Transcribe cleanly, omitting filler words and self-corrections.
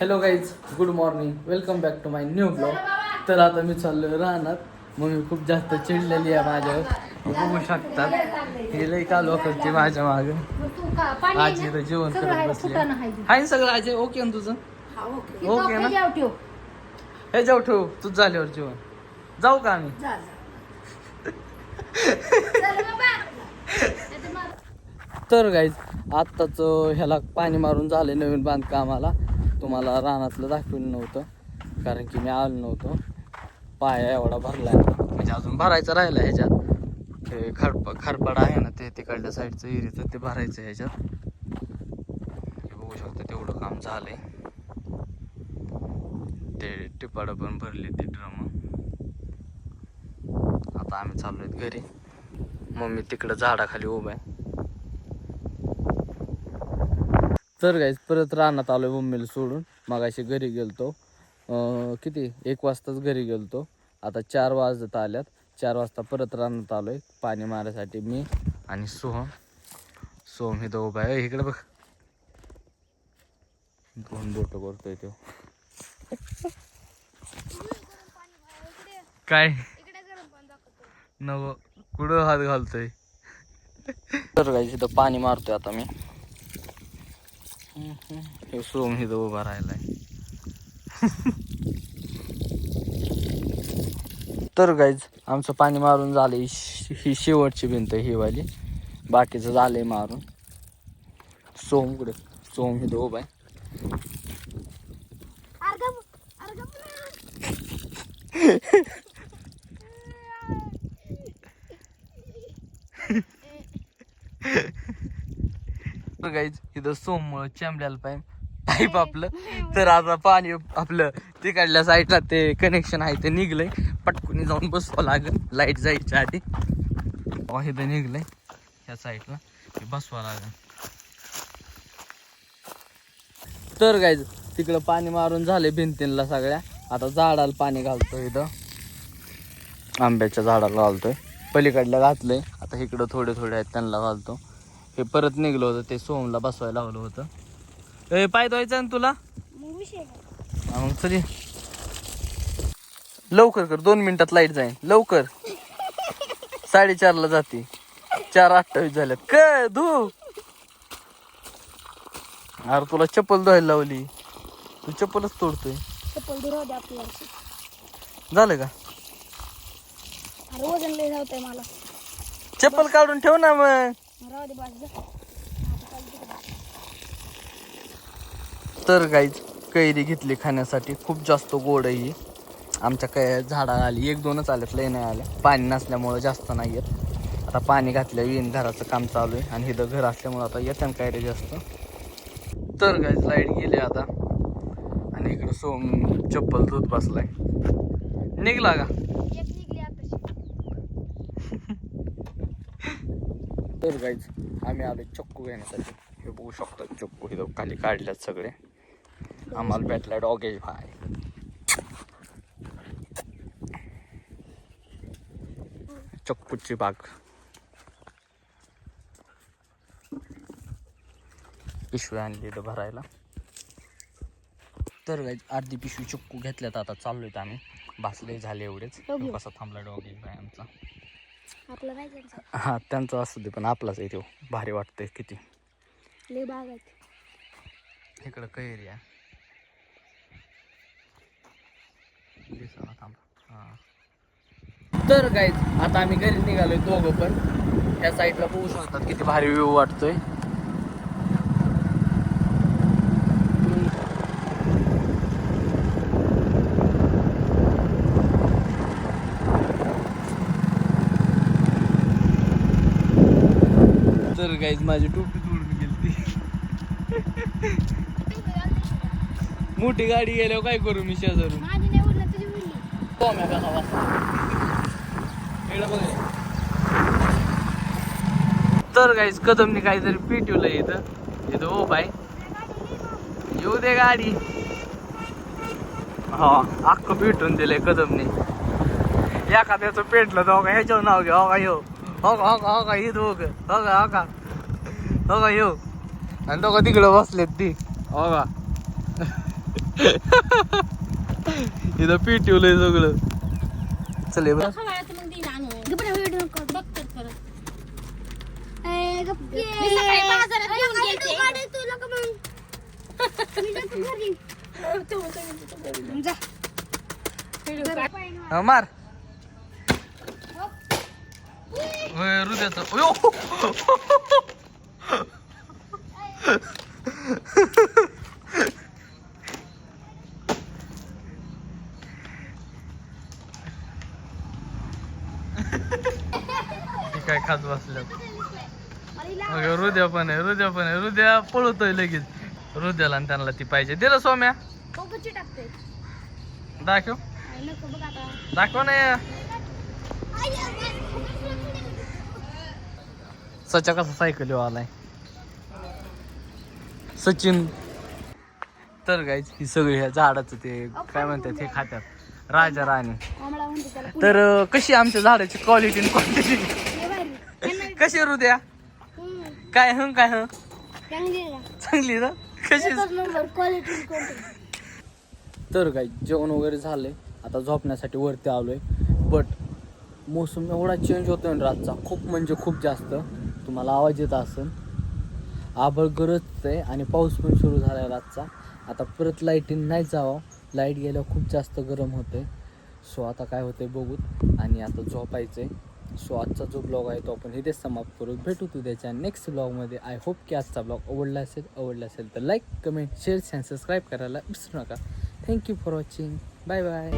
Hello guys, good morning, welcome back to my new blog. तर आता मी चाललो राहणार. मम्मी खूप जास्त चिडलेली आहे माझ्यावर, बघू शकतात. हे लई कालवा करते माझ्या मागं. आजी तर जेवण करत बसली आहे. सगळं आजी ओके ना तुझं? ओके ना? हे जाऊ ठेव तूच झाल्यावर जेवण. जाऊ का आम्ही? तर गाईज आत्ताच ह्याला पाणी मारून झाले नवीन बांधकामाला. तुम्हाला रानातलं दाखवलं नव्हतं कारण की मी आलो नव्हतो. पाया एवढा भरला आहे, म्हणजे अजून भरायचं राहिलं ह्याच्यात. ते खारपाडा आहे ना, ते तिकडल्या साईडचं एरियाचं ते भरायचं ह्याच्यात. हे बघू शकता तेवढं काम झालंय. ते टिपाडं पण भरले ते ड्रम. आता आम्ही चाललोय घरी. मम्मी तिकडं झाडाखाली उभा आहे. तर गाईज परत रानात आलोय मम्मीला सोडून. मगाशी घरी गेलतो, किती 1 वाजताच घरी गेलतो. आता 4 वाजत आल्यात. 4 वाजता परत रानात आलोय पाणी मारायसाठी. मी आणि सोहम इथं उभा आहे. इकडे बघ, 2 बोट करतोय तो. काय नको, कुठं हात घालतोय. तर गाईज इथं पाणी मारतोय आता मी. हे सोहम इथं उभा राहिलाय. तर गाईज आमचं पाणी मारून झालं. ही शेवटची भिंत ही वाली, बाकीचं झालंय मारून. सोहम कुठे? सोहम इथं उभा आहे. तर गाईज इथं सोहममुळं चॅम्बल्याला पाईप आपलं. तर आता पाणी आपलं तिकडल्या साईडला ते कनेक्शन आहे ते निघलंय. पटकून जाऊन बसवावं लागेल लाईट जायच्या आधी. इथं निघलंय ह्या साईडला, ते बसवावं लागेल. तर गाईज तिकडं पाणी मारून झाले भिंतींना सगळ्या. आता झाडाला पाणी घालतोय. इथं आंब्याच्या झाडाला घालतोय, पलीकडल्या घातलंय. आता इकडं थोडे आहेत त्यांना घालतो. हे परत निघलं होतं ते सोहमला बसवायला लावलं होतं. पाय धुवायचं ना तुला? मग चल लवकर कर, 2 मिनिटात लाईट जाईल. लवकर 4:30ला जाते. 4:28 झाल्यात. काय धू? अरे तुला चप्पल धुवायला लावली, तू चप्पलच तोडतोय. झालं का? वजन लय होतंय मला. चप्पल काढून ठेव ना मग. तर गाईज कैरी घेतली खाण्यासाठी. खूप जास्त गोड आहे ही. आमच्या काय झाडाला आली 1-2च आल्यात, लय नाही आल्या. पाणी नसल्यामुळं जास्त नाही येत. आता पाणी घातलं विहीन घराचं काम चालू आहे आणि इथं घर असल्यामुळं आता येतं कैरी जास्त. तर गाईज लाईट गेली आता आणि इकडं सोम चप्पल धुत बसलाय. निघला का? तर गाईज आम्ही आलो चक्कू घेण्यासाठी. हे बघू शकतो चक्कू इथं खाली काढल्यात सगळे. आम्हाला भेटला डॉगेज भाय. चक्कूची बाग. पिशवी आणली इथं भरायला. तर गाईज अर्धी पिशवी चक्कू घेतल्यात. आता चाललोय आम्ही. भासले झाले एवढेच. कसा थांबला डॉगेज भाय आमचा. आपला नाही त्यांचा. हा त्यांचा असू दे, पण आपलाच आहे तो. भारी वाटतंय किती. लय बाग आहेत इकडं कैरी आहे. तर गाईज आता आम्ही घरी निघालोय दोघं पण. त्या साईडला बघू शकतात किती भारी व्ह्यू वाटतोय. तर गाईज माझी टोपी तोडून गेली. मोठी गाडी गेल्यावर काय करू मी शेजारून. माझी नाही उडलं तुझी उडली. तर गाईज कदमने काहीतरी पेटवलं इथं हो बाय. येऊ दे गाडी. हा अख्खं पेटून दिलंय कदमने. एखाद्याचं पेटलं तर हो का ह्याच्यावर नाव घ्या. हो का येऊ, हो का हो का हो का हे दोघं, हो का हो का हो का येऊ. आणि दोघं तिकडं बसलेत ती. हो का इथं पिटिवलंय सगळं. चले बरं खवळायचं मग देईन आणून. गप्प ना, व्हिडिओ नको. बघतात परत. गप्प ये. मी सकाळी बाजारात घेऊन गेलते. गाडी तुला का मग? मी जातो घरी. जा. हा, मार हृदयाचं. काय खात बसल्यात. हृदय पण आहे, हृदय पण आहे. हृदय पळतोय लगेच. हृदयाला आणि त्यांना ती पाहिजे. दिलं सोम्या. कोकोची टाकते. दाखव नको बघ आता. दाखव ना. सचा कसा सायकल आलाय सचिन. तर गाईज ही सगळी ह्या झाडाचं ते काय म्हणतात हे खात्यात राजा राणी. आम्हाला म्हणते त्याला तर कशी आमच्या झाडाची क्वालिटी क्वांटिटी पुढे भारी. कशी हृदया काय काय चांगली आहे ना? चांगली ना कशी. एकच नंबर क्वालिटी क्वांटिटी. तर काय जेवण वगैरे झालंय. आता झोपण्यासाठी वरती आलोय. बट मोसम एवढा चेंज होतोय ना रातचा, खूप म्हणजे खूप जास्त. तुम्हाला आवाज येत असेल. आभाळ गरजतंय आणि पाऊस पण सुरू झालाय रातचा. आता परत लाईटिंग नाही जावं. लाईट गेल्यावर खूप जास्त गरम होतंय. सो आता काय होतंय बघूत आणि आता झोपायचंय. सो आजचा जो ब्लॉग आहे तो आपण इथेच समाप्त करू. भेटू उद्याच्या नेक्स्ट ब्लॉगमध्ये. आय होप की आजचा ब्लॉग आवडला असेल तर लाईक कमेंट शेअर आणि सबस्क्राईब करायला विसरू नका. Thank you for watching. Bye bye.